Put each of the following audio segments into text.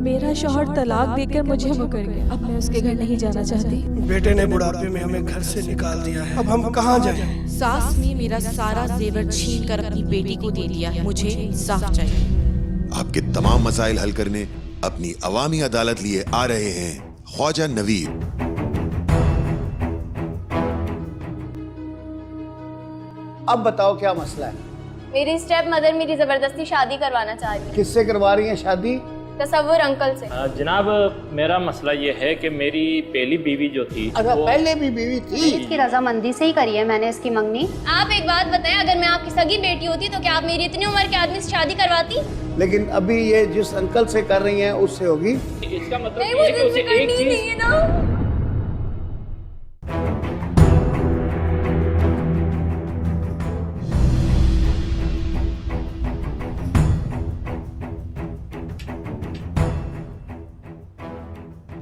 मेरा शौहर तलाक देकर मुझे मुकर गया। अब मैं उसके घर नहीं जाना चाहती। बेटे ने बुढ़ापे में हमें घर से निकाल दिया है, अब हम कहाँ जाएं? सास ने मेरा सारा जेवर छीन कर अपनी बेटी को दे दिया है। मुझे इंसाफ चाहिए। आपके तमाम मसाइल हल करने अपनी अवामी अदालत लिए आ रहे हैं ख्वाजा नवीद। अब बताओ क्या मसला है? मेरी स्टेप मदर मेरी जबरदस्ती शादी करवाना चाह रही है। किससे करवा रही है शादी? तसव्वुर अंकल से। जनाब, मेरा मसला ये है कि मेरी पहली बीवी जो थी, अच्छा, पहले भी बीवी थी? इसकी रजामंदी से ही करी है मैंने इसकी मंगनी। आप एक बात बताएं, अगर मैं आपकी सगी बेटी होती तो क्या आप मेरी इतनी उम्र के आदमी से शादी करवाती? लेकिन अभी ये जिस अंकल से कर रही हैं उससे होगी। इसका मतलब नहीं, ये है कि मुझे उसे करनी एक ही चीज नहीं है ना।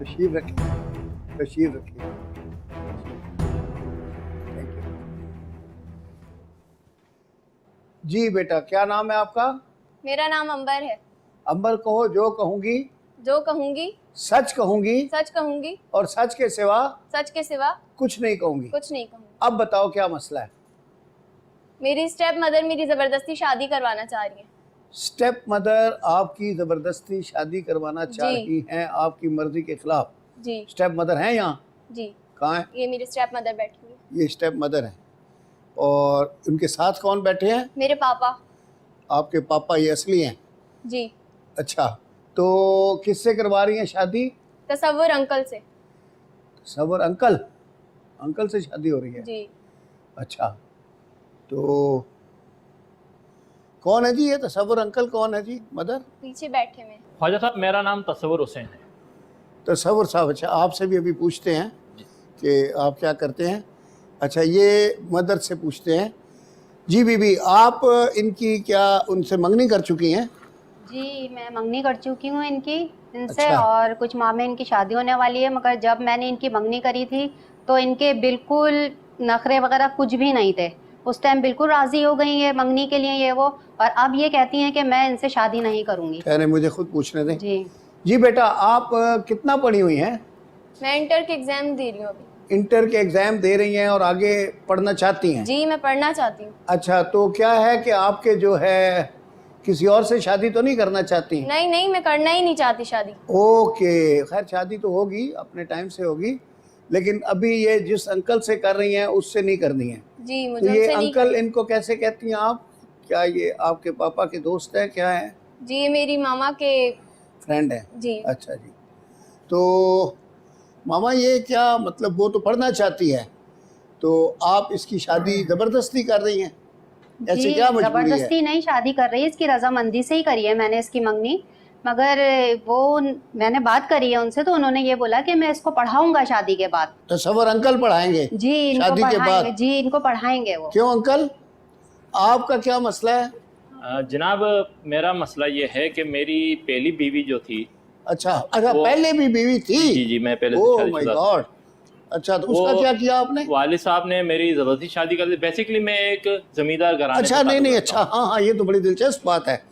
तशरीफ रखिए, तशरीफ रखिए। Thank you. जी बेटा, क्या नाम है आपका? मेरा नाम अंबर है। अंबर कहो, जो कहूंगी जो कहूंगी सच कहूंगी, सच कहूंगी, और सच के सिवा सच के सिवा कुछ नहीं कहूंगी। कुछ नहीं कहूंगी। अब बताओ क्या मसला है? मेरी स्टेप मदर मेरी जबरदस्ती शादी करवाना चाह रही है। स्टेप मदर आपकी जबरदस्ती शादी करवाना चाह रही हैं आपकी मर्जी के खिलाफ? जी स्टेप मदर हैं यहाँ? जी। कहाँ है? ये मेरी स्टेप मदर बैठी हुई है। ये स्टेप मदर है। और उनके साथ कौन बैठे हैं? मेरे पापा। आपके पापा ये असली हैं? जी। अच्छा, तो किससे करवा रही हैं शादी? तसव्वुर अंकल से। तसव्वुर अंकल? अंकल से शादी हो रही है? जी। अच्छा, तो कौन है जी ये तसव्वुर अंकल? कौन है जी मदर? पीछे बैठे में। ख्वाजा साहब, मेरा नाम तसव्वुर हुसैन है। तसव्वुर साहब, अच्छा, आपसे भी अभी पूछते हैं कि आप क्या करते हैं। अच्छा, ये मदर से पूछते हैं। जी बीबी, आप इनकी क्या उनसे मंगनी कर चुकी हैं? जी, मैं मंगनी कर चुकी हूँ इनसे। अच्छा। और कुछ माह में इनकी शादी होने वाली है, मगर जब मैंने इनकी मंगनी करी थी तो इनके बिल्कुल नखरे वगैरह कुछ भी नहीं थे। उस टाइम बिल्कुल राजी हो गई है मंगनी के लिए ये वो, और अब ये कहती हैं कि मैं इनसे शादी नहीं करूँगी। कह रहे मुझे खुद पूछने दें। जी जी बेटा, आप कितना पढ़ी हुई हैं? मैं इंटर के एग्जाम दे रही हूँ अभी। इंटर के एग्जाम दे रही हैं और आगे पढ़ना चाहती हैं? जी, मैं पढ़ना चाहती हूँ। अच्छा, तो क्या है कि आपके जो है किसी और से शादी तो नहीं करना चाहती? नहीं नहीं, मैं करना ही नहीं चाहती शादी। ओके, खैर शादी तो होगी, अपने टाइम से होगी, लेकिन अभी ये जिस अंकल से कर रही हैं उससे नहीं करनी है। जी, मुझे तो ये उनसे नहीं अंकल करनी। इनको कैसे कहती हैं आप? क्या ये आपके पापा के दोस्त है, क्या है? जी, ये मेरी मामा के फ्रेंड है? जी। अच्छा जी। तो मामा, ये क्या मतलब, वो तो पढ़ना चाहती है, तो आप इसकी शादी जबरदस्ती कर रही हैं? ऐसे जी, क्या मजबूरी है? जबरदस्ती नहीं शादी कर रही है, इसकी रजामंदी से ही करी है मैंने इसकी मंगनी। मगर वो मैंने बात करी है उनसे, तो उन्होंने ये बोला कि मैं इसको पढ़ाऊंगा शादी के बाद। तसव्वुर अंकल पढ़ाएंगे? जी, इनको शादी के पढ़ाएंगे। बाद? जी, इनको पढ़ाएंगे वो। क्यों अंकल, आपका क्या मसला है? जनाब, मेरा मसला ये है कि मेरी पहली बीवी जो थी। अच्छा अच्छा, पहले भी बीवी थी? जी जी, मैं पहले से ओह माय शादीशुदा था। गॉड। अच्छा, तो उसका क्या किया आपने? वालिद साहब ने मेरी जबरदस्ती शादी कर दी। बेसिकली मैं एक जमींदार घराने से अच्छा, नहीं ताल्लुक नहीं, रखता अच्छा, हाँ हाँ, ये तो बड़ी दिलचस्प बात है।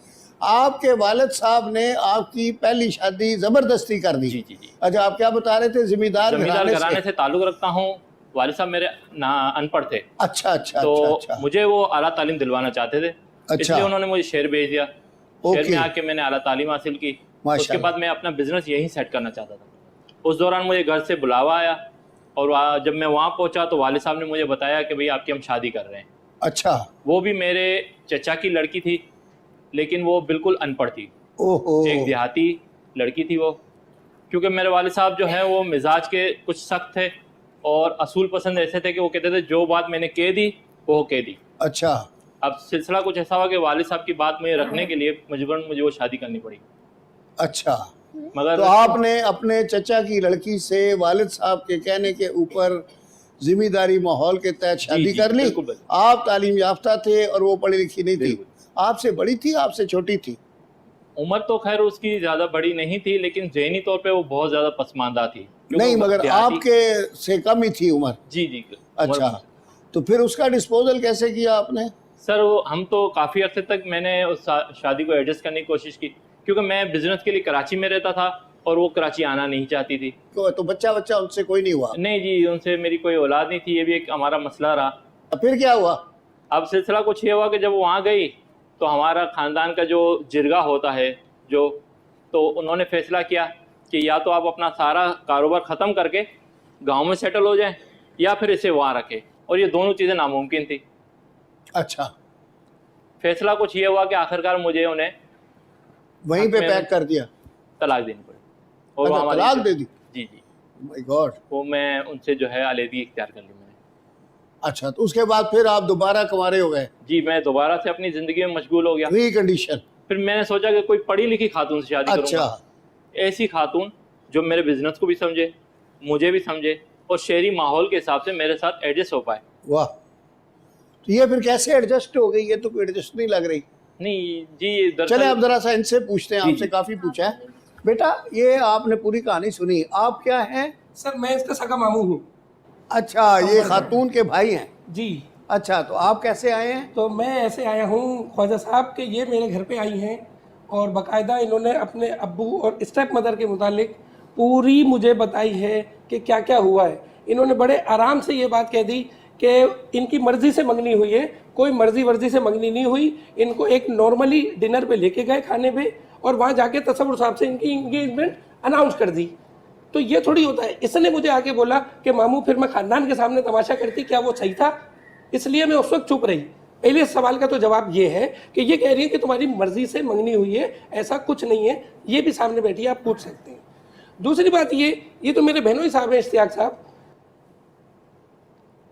आपके वालिद साहब ने आपकी पहली शादी जबरदस्ती कर दी? जी जी जी। अच्छा, आप क्या बता रहे थे? जमींदार जमींदार घराने घराने से ताल्लुक रखता हूँ। वालिद साहब मेरे अनपढ़ थे। अच्छा अच्छा तो अच्छा। मुझे वो आला तालीम दिलवाना चाहते थे। अच्छा। इसलिए उन्होंने मुझे शहर भेज दिया। शहर में आके मैंने आला तालीम हासिल की। उसके बाद मैं अपना बिजनेस यहीं सेट करना चाहता था। उस दौरान मुझे घर से बुलावा आया, और जब मैं वहाँ पहुँचा तो वालिद साहब ने मुझे बताया कि भाई आपकी हम शादी कर रहे हैं। अच्छा। वो भी मेरे चचा की लड़की थी, लेकिन वो बिल्कुल अनपढ़ थी। ओहो। एक देहाती लड़की थी वो। क्योंकि मेरे वालिद साहब जो हैं वो मिजाज के कुछ सख्त थे, और असूल पसंद ऐसे थे कि वो कहते थे जो बात मैंने कह दी वो कह दी। अच्छा। अब सिलसिला कुछ ऐसा हुआ कि वालिद साहब की बात मुझे रखने के लिए मजबूरन मुझे वो शादी करनी पड़ी। अच्छा, मगर तो आपने अपने चचा की लड़की से वालिद साहब के कहने के ऊपर जिम्मेदारी माहौल के तहत शादी कर ली? बिल्कुल बिल्कुल। आप तालीम याफ्ता थे और वो पढ़ी लिखी नहीं थी। बिल्कुल। आपसे बड़ी थी, आपसे छोटी थी? उम्र तो खैर उसकी ज्यादा बड़ी नहीं थी, लेकिन ज़हनी तौर पे वो बहुत ज्यादा पसमानदा थी। क्योंकि नहीं, वो मगर देहाती- आपके से कम ही थी उम्र? जी जी। अच्छा, तो फिर उसका डिस्पोजल कैसे किया आपने? सर हम तो काफ़ी अर्से तक मैंने उस शादी को एडजस्ट करने की कोशिश की, क्योंकि मैं बिजनेस के लिए कराची में रहता था और वो कराची आना नहीं चाहती थी। तो बच्चा उनसे कोई नहीं हुआ? नहीं जी, उनसे मेरी कोई औलाद नहीं थी, ये भी एक हमारा मसला रहा। फिर क्या हुआ? अब सिलसिला कुछ ये हुआ कि जब वो वहाँ गई तो हमारा ख़ानदान का जो जिरगा होता है तो उन्होंने फ़ैसला किया कि या तो आप अपना सारा कारोबार ख़त्म करके गांव में सेटल हो जाएं या फिर इसे वहाँ रखें, और ये दोनों चीज़ें नामुमकिन थी। अच्छा, फैसला कुछ ये हुआ कि आखिरकार मुझे उन्हें वहीं पे पैक कर दिया, तलाक देनी पड़ी। और अच्छा, तलाक दे दी? जी जी। My God. वो मैं उनसे जो है अलहदगी इख्तियार कर ली मैंने। अच्छा, तो उसके बाद फिर आप दोबारा कुंवारे हो गए? जी, मैं दोबारा से अपनी ज़िंदगी में मशगूल हो गया। रिकंडीशन। फिर मैंने सोचा कि कोई पढ़ी लिखी खातून से शादी करूंगा। ऐसी खातून जो मेरे बिजनेस को भी समझे, मुझे भी समझे और शहरी माहौल के हिसाब से मेरे साथ एडजस्ट हो पाए। वाह, तो ये फिर कैसे एडजस्ट हो गई? ये तो कोई एडजस्ट नहीं लग रही। नहीं जी, चले आप जरा सा इनसे पूछते हैं, आपसे काफी पूछा है। बेटा, ये आपने पूरी कहानी सुनी, आप क्या हैं? सर मैं इसका सगा मामू हूँ। अच्छा, ये खातून के भाई हैं? जी। अच्छा, तो आप कैसे आए हैं? तो मैं ऐसे आया हूँ ख्वाजा साहब के ये मेरे घर पे आई हैं और बाकायदा इन्होंने अपने अब्बू और स्टेप मदर के मुतालिक पूरी मुझे बताई है कि क्या क्या हुआ है। इन्होंने बड़े आराम से ये बात कह दी कि इनकी मर्जी से मंगनी हुई है, कोई मर्जी से मंगनी नहीं हुई। इनको एक नॉर्मली डिनर पे लेके गए खाने पे और वहाँ जाके तसव्वुर साहब से इनकी इंगेजमेंट अनाउंस कर दी। तो ये थोड़ी होता है। इसने मुझे आके बोला कि मामू फिर मैं खानदान के सामने तमाशा करती, क्या वो सही था? इसलिए मैं उस वक्त चुप रही। पहले सवाल का तो जवाब ये है कि ये कह रही है कि तुम्हारी मर्जी से मंगनी हुई है, ऐसा कुछ नहीं है। ये भी सामने बैठी है, आप पूछ सकते हैं। दूसरी बात ये तो मेरे बहनों ही साहब हैं, इश्तियाक साहब।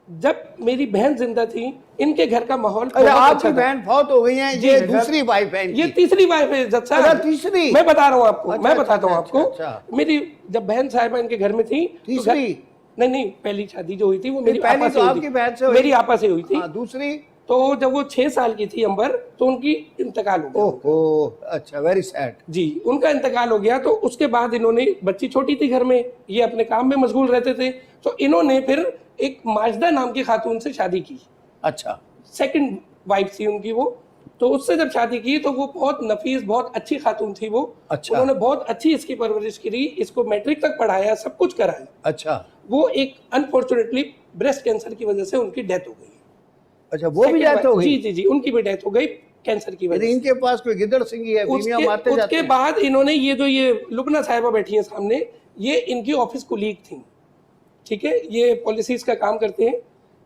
जब मेरी बहन जिंदा थी, इनके घर का माहौल आपकी बहन फौत हो गई है, ये दूसरी वाइफ है? ये तीसरी वाइफ है जज साहब। तीसरी? मैं बता रहा हूँ आपको, अच्छा, मैं बताता हूँ अच्छा, आपको। अच्छा। मेरी जब बहन साहिबा इनके घर में थी, तीसरी? नहीं, पहली शादी जो हुई थी वो मेरी पहली आपा तो से आपकी बहन से हुई? मेरी आपा से हुई थी। दूसरी? तो जब वो 6 साल की थी अंबर, तो उनकी इंतकाल हो गया। ओहो, अच्छा, वेरी सैड। जी, उनका इंतकाल हो गया। तो उसके बाद इन्होंने, बच्ची छोटी थी घर में, ये अपने काम में मशगूल रहते थे, तो इन्होंने फिर एक माजदा नाम की खातून से शादी की। अच्छा, सेकंड वाइफ थी उनकी वो। तो उससे जब शादी की तो वो बहुत नफीस, बहुत अच्छी खातून थी वो। अच्छा। उन्होंने बहुत अच्छी इसकी परवरिश करी, इसको मैट्रिक तक पढ़ाया, सब कुछ कराया। अच्छा। वो एक अनफॉर्चुनेटली ब्रेस्ट कैंसर की वजह से उनकी डेथ हो गई। अच्छा, वो भी डेथ हो गई? जी, उनकी भी डेथ हो गई कैंसर की वजह से। इनके पास कोई गिदड़ सिंगी है, बीवियां मारते जाते उसके हैं। बाद इन्होंने ये लुबना साहिबा बैठी है सामने, ये इनकी ऑफिस कोलीग थी, ठीक है। ये पॉलिसीज का काम करते हैं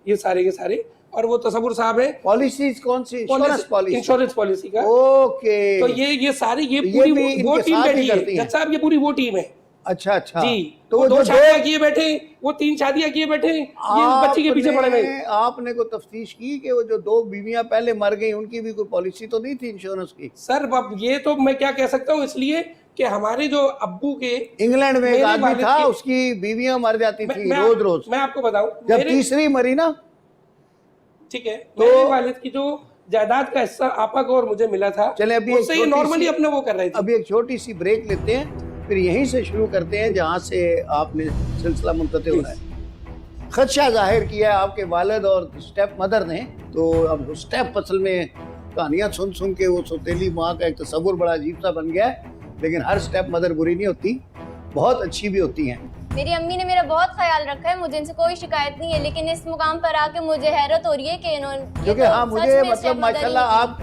ये सारे के सारे, और वो तसव्वुर साहब है। पॉलिसीज कौन सी? इंश्योरेंस पॉलिसी का। ओके। तो ये सारी पूरी वो टीम बैठी है जज साहब, ये पूरी वो टीम है। अच्छा अच्छा जी। तो वो 2 शादियां किए बैठे, वो 3 शादियां किए बैठे, ये बच्ची के पीछे पड़े हुए। आपने को तफ्तीश की कि वो जो 2 बीवियां पहले मर गई उनकी भी कोई पॉलिसी तो नहीं थी इंश्योरेंस की? सर अब ये तो मैं क्या कह सकता हूँ, इसलिए कि हमारे जो अब्बू के इंग्लैंड में एक आदमी था, उसकी बीवियां मर जाती थी रोज। मैं आपको बताऊं, जब तीसरी मरी ना, ठीक है, तो मेरे वालिद की जो जायदाद का हिस्सा आपा को और मुझे मिला था, चले अभी उससे ये नॉर्मली अपने वो कर रहे थे। अभी एक छोटी सी ब्रेक लेते हैं, फिर यहीं से शुरू करते हैं जहां से आपने सिलसिला मुनक़ते हो रहा है। खदशा जाहिर किया आपके वालिद और स्टेप मदर ने। तो अब स्टेप असल में कहानियां सुन सुन के वो सौतेली माँ का एक तस्वुर बड़ा अजीब सा बन गया है, लेकिन हर स्टेप मदर बुरी नहीं होती, बहुत अच्छी भी होती हैं। मेरी अम्मी ने मेरा बहुत ख्याल रखा है, मुझे इनसे कोई शिकायत नहीं है, लेकिन इस मुकाम पर आके मुझे हैरत हो रही है कि इन्होंने, क्योंकि हाँ मुझे मतलब माशाल्लाह आप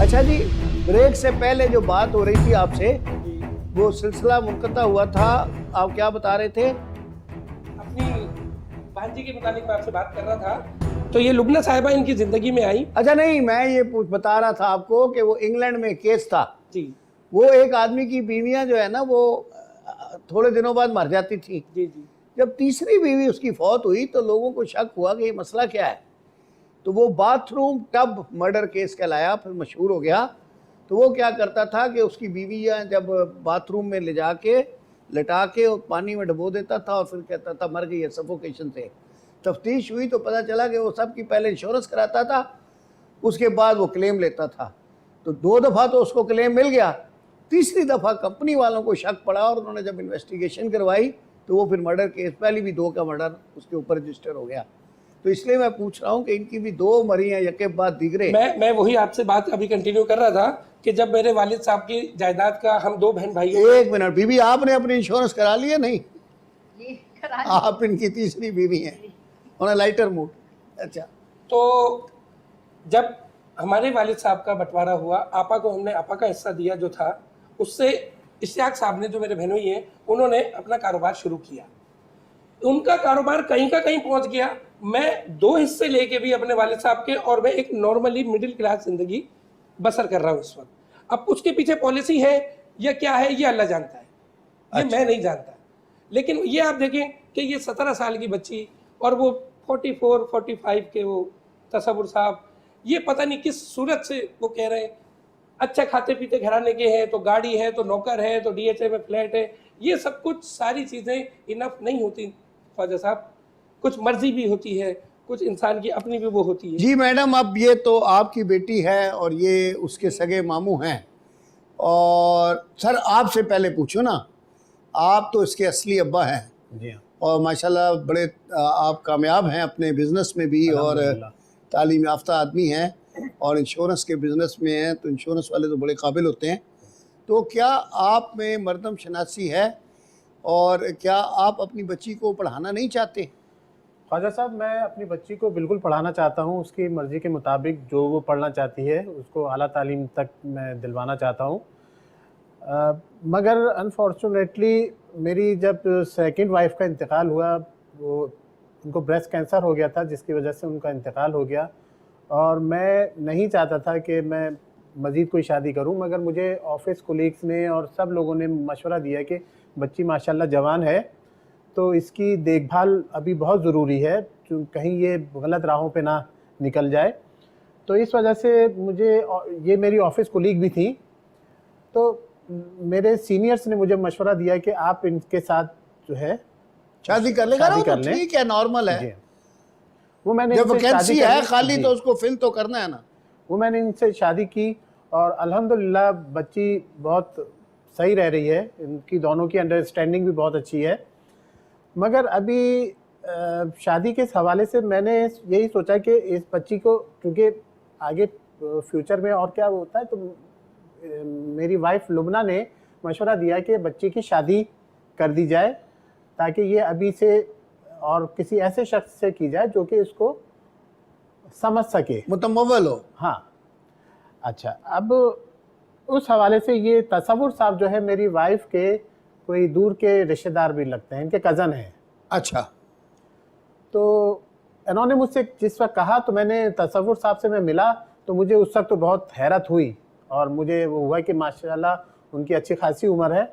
अच्छा जी, ब्रेक से पहले जो बात हो रही थी आपसे, वो सिलसिला मुनक़ता हुआ था, आप क्या बता रहे थे? अपनी भांजी के मुतालिक मैं आपसे बात कर रहा था। तो ये लुबना साहिबा इनकी जिंदगी में आई। अच्छा नहीं, मैं ये बता रहा था आपको कि वो इंग्लैंड में केस था जी। वो एक आदमी की बीवियां जो है ना वो थोड़े दिनों बाद मर जाती थी। जी। जब तीसरी बीवी उसकी फौत हुई तो लोगों को शक हुआ कि ये मसला क्या है, तो वो बाथरूम टब मर्डर केस कहलाया, फिर मशहूर हो गया। तो वो क्या करता था कि उसकी बीवियां जब बाथरूम में ले जाके लिटा के और पानी में डबो देता था और फिर कहता था मर गई है सफोकेशन से। तफ्तीश हुई तो पता चला कि वो सब की पहले इंश्योरेंस कराता था, उसके बाद वो क्लेम लेता था। तो 2 दफ़ा तो उसको क्लेम मिल गया, तीसरी दफ़ा कंपनी वालों को शक पड़ा और उन्होंने जब इन्वेस्टिगेशन करवाई तो वो फिर मर्डर केस, पहले भी 2 का मर्डर उसके ऊपर रजिस्टर हो गया। तो इसलिए मैं पूछ रहा हूँ कि इनकी भी 2 मरी हैं यके बाद दिगरे। मैं वही आपसे बात अभी कंटिन्यू कर रहा था कि जब मेरे वालिद साहब की जायदाद का हम 2 बहन भाई। 1 मिनट, बीबी आपने अपनी इंश्योरेंस करा लिया? नहीं, आप इनकी तीसरी बीवी हैं ऑन अ लाइटर मूड। अच्छा, तो जब हमारे वालिद साहब का बंटवारा हुआ, आपा को हमने आपा का हिस्सा दिया जो था, उससे इश्तियाक साहब ने, जो मेरे बहनोई हैं, उन्होंने अपना कारोबार शुरू किया। उनका कारोबार कहीं का कहीं पहुंच गया। मैं 2 हिस्से लेके भी अपने वालिद साहब के, और मैं एक नॉर्मली मिडिल क्लास जिंदगी बसर कर रहा हूँ इस वक्त। अब उसके पीछे पॉलिसी है या क्या है ये अल्लाह जानता है, ये अच्छा। मैं नहीं जानता। लेकिन ये आप देखें कि ये 17 साल की बच्ची और वो 44-45 के वो तसव्वुर साहब, ये पता नहीं किस सूरत से वो कह रहे हैं अच्छा खाते पीते घराने के हैं, तो गाड़ी है, तो नौकर है, तो DHA में फ्लैट है। ये सब कुछ सारी चीज़ें इनफ नहीं होती ख्वाजा साहब, कुछ मर्जी भी होती है, कुछ इंसान की अपनी भी वो होती है। जी मैडम, अब ये तो आपकी बेटी है और ये उसके सगे मामू हैं, और सर आपसे पहले पूछो ना, आप तो इसके असली अब्बा हैं जी, और माशाल्लाह बड़े आप कामयाब हैं अपने बिजनेस में भी, और तालीम याफ्ता आदमी हैं, और इंश्योरेंस के बिज़नेस में हैं, तो इंश्योरेंस वाले तो बड़े काबिल होते हैं। तो क्या आप में मर्दम शनासी है, और क्या आप अपनी बच्ची को पढ़ाना नहीं चाहते? ख्वाजा साहब, मैं अपनी बच्ची को बिल्कुल पढ़ाना चाहता हूँ, उसकी मर्ज़ी के मुताबिक जो वो पढ़ना चाहती है उसको आला तालीम तक मैं दिलवाना चाहता हूँ। मगर अनफॉर्चुनेटली मेरी जब सेकंड वाइफ का इंतकाल हुआ, वो उनको ब्रेस्ट कैंसर हो गया था, जिसकी वजह से उनका इंतकाल हो गया, और मैं नहीं चाहता था कि मैं मज़ीद कोई शादी करूं, मगर मुझे ऑफिस कोलीग्स ने और सब लोगों ने मशवरा दिया कि बच्ची माशाल्लाह जवान है, तो इसकी देखभाल अभी बहुत ज़रूरी है, कहीं ये गलत राहों पे ना निकल जाए। तो इस वजह से मुझे, ये मेरी ऑफिस कोलीग भी थी, तो मेरे सीनियर्स ने मुझे मशवरा दिया कि आप इनके साथ जो है शादी कर लेगा, तो ठीक है, नॉर्मल है। वो मैंने जब वैकेंसी है खाली तो उसको फिल तो करना है ना। वो मैंने इनसे शादी की और अल्हम्दुलिल्लाह बच्ची बहुत सही रह रही है, इनकी दोनों की अंडरस्टैंडिंग भी बहुत अच्छी है। मगर अभी शादी के हवाले से मैंने यही सोचा कि इस बच्ची को, क्योंकि आगे फ्यूचर में और क्या होता है, तो मेरी वाइफ लुबना ने मशवरा दिया कि बच्ची की शादी कर दी जाए, ताकि ये अभी से और किसी ऐसे शख्स से की जाए जो कि इसको समझ सके, मुतमव्वल हो। हाँ, अच्छा, अब उस हवाले से ये तसव्वुर साहब जो है मेरी वाइफ के कोई दूर के रिश्तेदार भी लगते हैं, इनके कज़न हैं। अच्छा, तो इन्होंने मुझसे जिस वक्त कहा, तो मैंने तसव्वुर साहब से मैं मिला, तो मुझे उस वक्त तो बहुत हैरत हुई, और मुझे वो हुआ कि माशाल्लाह उनकी अच्छी खासी उम्र है,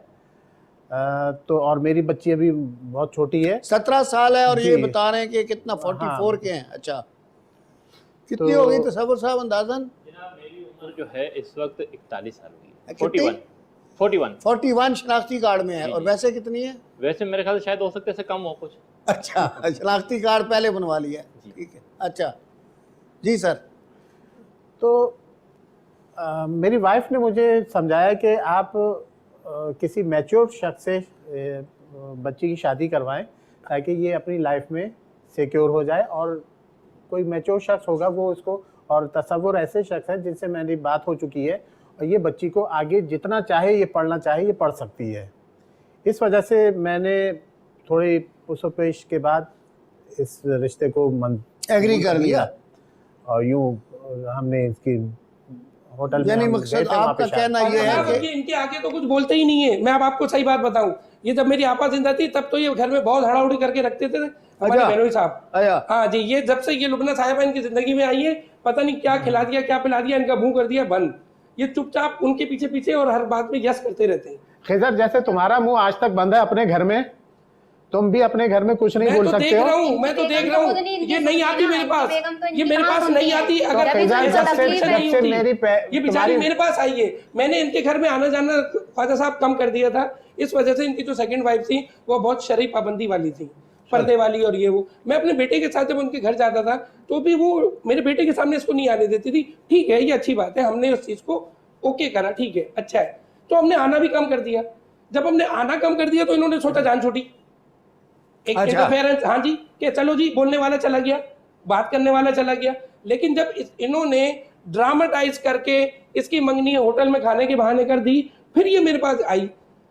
तो और मेरी बच्ची अभी बहुत छोटी है, 17 साल है, और ये बता रहे हैं कि कितना 44 के हैं। अच्छा, कितनी हो गई तसव्वुर साहब अंदाजन? जनाब मेरी उम्र जो है इस वक्त 41 साल हुई है। 41 शनाख्ती कार्ड में है, और वैसे कितनी है? वैसे मेरे ख्याल से शायद हो सकते से कम हो कुछ। अच्छा, शनाख्ती कार्ड पहले बनवा लिया, ठीक है। अच्छा जी सर। तो मेरी वाइफ ने मुझे समझाया कि आप किसी मैच्योर शख्स से बच्ची की शादी करवाएं, ताकि ये अपनी लाइफ में सिक्योर हो जाए, और कोई मैच्योर शख्स होगा वो उसको, और तसव्वुर ऐसे शख्स हैं जिनसे मेरी बात हो चुकी है, और ये बच्ची को आगे जितना चाहे ये पढ़ना चाहे ये पढ़ सकती है। इस वजह से मैंने थोड़ी पुसोपेश के बाद इस रिश्ते को एग्री कर लिया, और यूँ हमने इसकी होटल यानी मकसद आपका कहना ये है कि इनके आगे तो कुछ बोलते ही नहीं है। मैं अब आपको सही बात बताऊं, ये जब मेरी आपा जिंदा थी तब तो ये घर में बहुत हड़ाउड़ी करके रखते थे हमारे बहनोई साहब। हाँ जी, ये जब से ये लुबना साहिबा इनकी जिंदगी में आई है, पता नहीं क्या खिला दिया क्या पिला दिया, इनका मुंह कर दिया बंद। ये चुपचाप उनके पीछे पीछे और हर बात में यस करते रहते हैं। खिजर, जैसे तुम्हारा मुंह आज तक बंद है अपने घर में, तुम भी अपने घर में कुछ नहीं बोल सकते हो। मैं तो देख रहा हूँ, ये नहीं आती मेरे पास, ये मेरे पास नहीं आती। अगर ये बेचारी मेरे पास आई है, मैंने इनके घर में आना जाना ख्वाजा साहब कम कर दिया था, इस वजह से इनकी जो सेकंड वाइफ थी वो बहुत शरई पाबंदी वाली थी, पर्दे वाली, और ये वो। मैं अपने बेटे के साथ जब उनके घर जाता था तो भी वो मेरे बेटे के सामने इसको नहीं आने देती थी। ठीक है, ये अच्छी बात है, हमने उस चीज़ को ओके करा, ठीक है, अच्छा है। तो हमने आना भी कम कर दिया। जब हमने आना कम कर दिया तो इन्होंने सोचा जान छोटी, एक अच्छा। इंटरफेरेंस, हाँ जी, कि चलो जी बोलने वाला चला गया, बात करने वाला चला गया। लेकिन जब इन्होंने ड्रामेटाइज करके इसकी मंगनी होटल में खाने के बहाने कर दी, फिर ये मेरे पास आई,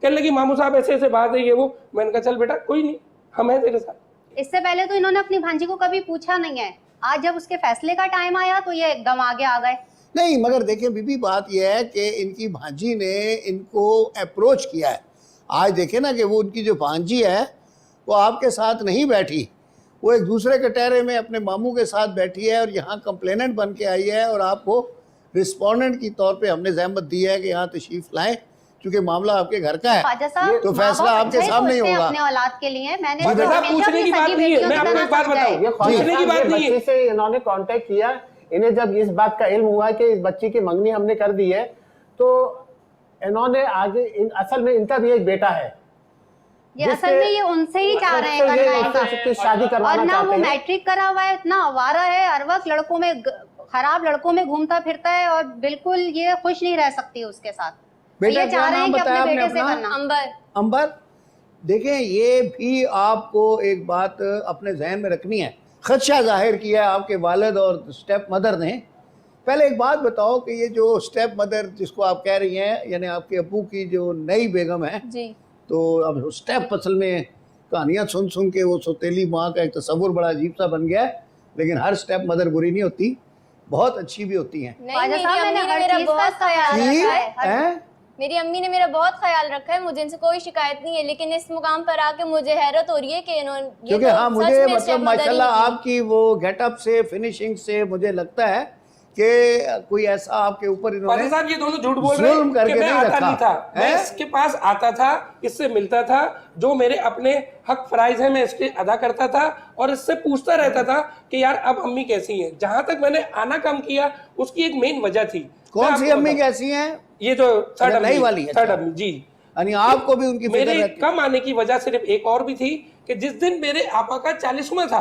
कहने लगी मामू साहब ऐसे ऐसे बात है ये वो। मैंने कहा चल बेटा कोई नहीं, हम हैं तेरे साथ। इससे पहले तो इन्होंने अपनी भांजी को कभी पूछा नहीं है, आज जब उसके फैसले का टाइम आया तो ये एकदम आगे आ गए। नहीं, मगर देखिए बीबी, बात यह है कि इनकी भांजी ने इनको अप्रोच किया है। आज देखे ना कि वो उनकी जो भांजी है वो आपके साथ नहीं बैठी, वो एक दूसरे कटहरे में अपने मामू के साथ बैठी है और यहाँ कंप्लेनेंट बन के आई है, और आपको रिस्पोंडेंट की तौर पे हमने जहमत दी है कि यहाँ तशरीफ लाएं, क्योंकि मामला आपके घर का है, तो फैसला आपके सामने ही होगा। अपने औलाद के लिए मैंने जी बेटा, पूछने की बात नहीं है, मैं आपको एक बात बताऊं, पूछने की बात नहीं है। बच्ची से इन्होंने कांटेक्ट किया, इन्हें जब इस बात का इल्म हुआ कि इस बच्ची की मंगनी हमने कर दी है, तो इन्होंने आगे असल में इनका भी एक बेटा है, ये असल में ये उनसे ही चाह रहे हैं करना है, शादी करवाना और ना वो चाहते हैं। मैट्रिक करा हुआ है, इतना आवारा है, हर वक्त लड़कों में खराब लड़कों में घूमता फिरता है, और बिल्कुल ये खुश नहीं रह सकती उसके साथ। बेटा ये चाह रहे हैं कि अपने बेटे से करना। अंबर अंबर, देखें ये भी आपको एक बात अपने जहन में रखनी है। खदशा जाहिर किया है आपके वालिद और स्टेप मदर ने। पहले एक बात बताओ कि ये जो स्टेप मदर जिसको आप कह रही हैं, यानी आपके अब्बू की जो नई बेगम है जी, तो अब स्टेप असल में कहानियाँ सुन सुन के वो सौतेली माँ का एक तस्वुर बड़ा अजीब सा बन गया है, लेकिन हर स्टेप मदर बुरी नहीं होती, बहुत अच्छी भी होती हैं। नहीं, मेरी अम्मी ने मेरा बहुत ख्याल रखा है। मेरी अम्मी ने मेरा बहुत ख्याल रखा है, मुझे इनसे कोई शिकायत नहीं है, लेकिन इस मुकाम पर आके मुझे हैरत हो रही है कि इन्होंने, क्योंकि हाँ मुझे मतलब माशाल्लाह आपकी वो गेटअप से, फिनिशिंग से मुझे लगता है कि कोई ऐसा आपके ऊपर इन्होंने साहब ये दोनों झूठ बोल रहे हैं कि मैं आता नहीं था, मैं इसके पास आता था, इससे मिलता था, जो मेरे अपने हक फराइज है मैं इसके अदा करता था, और इससे पूछता रहता था कि यार अब अम्मी कैसी हैं। जहां तक मैंने आना कम किया उसकी एक मेन वजह थी। कौन सी अम्मी कैसी हैं? ये जो थर्ड नई वाली है, थर्ड अम्मी जी, यानी आपको भी उनकी फिक्र मेरे रहती। कम आने की वजह सिर्फ एक और भी थी कि जिस दिन मेरे आपा का 40वां था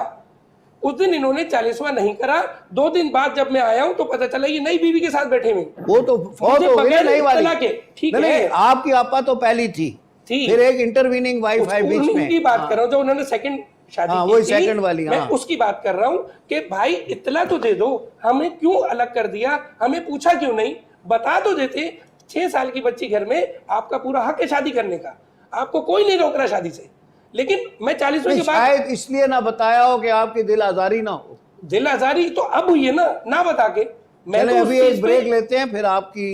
उस दिन इन्होंने 40वां नहीं करा। 2 दिन बाद जब मैं आया हूं तो पता चला ये नई बीवी के साथ बैठे हुए। वो तो फौत हो गई नई वाली, ठीक है। आपकी आपा तो पहली थी, फिर एक इंटरवीनिंग वाइफ है बीच में की बात कर रहा हूँ, जो उन्होंने सेकंड शादी की वही थी, सेकंड वाली, मैं उसकी बात कर रहा हूँ कि भाई इत्तला तो दे दो, हमें क्यों अलग कर दिया, हमें पूछा क्यों नहीं, बता तो देते। 6 साल की बच्ची घर में, आपका पूरा हक है शादी करने का, आपको कोई नहीं रोक रहा शादी से, लेकिन मैं 40वें के बाद शायद इसलिए ना बताया हो कि आपकी दिल आजारी ना हो। दिल आजारी तो अब हुई है ना बता के। मैं तो अभी एक ब्रेक लेते हैं, फिर आपकी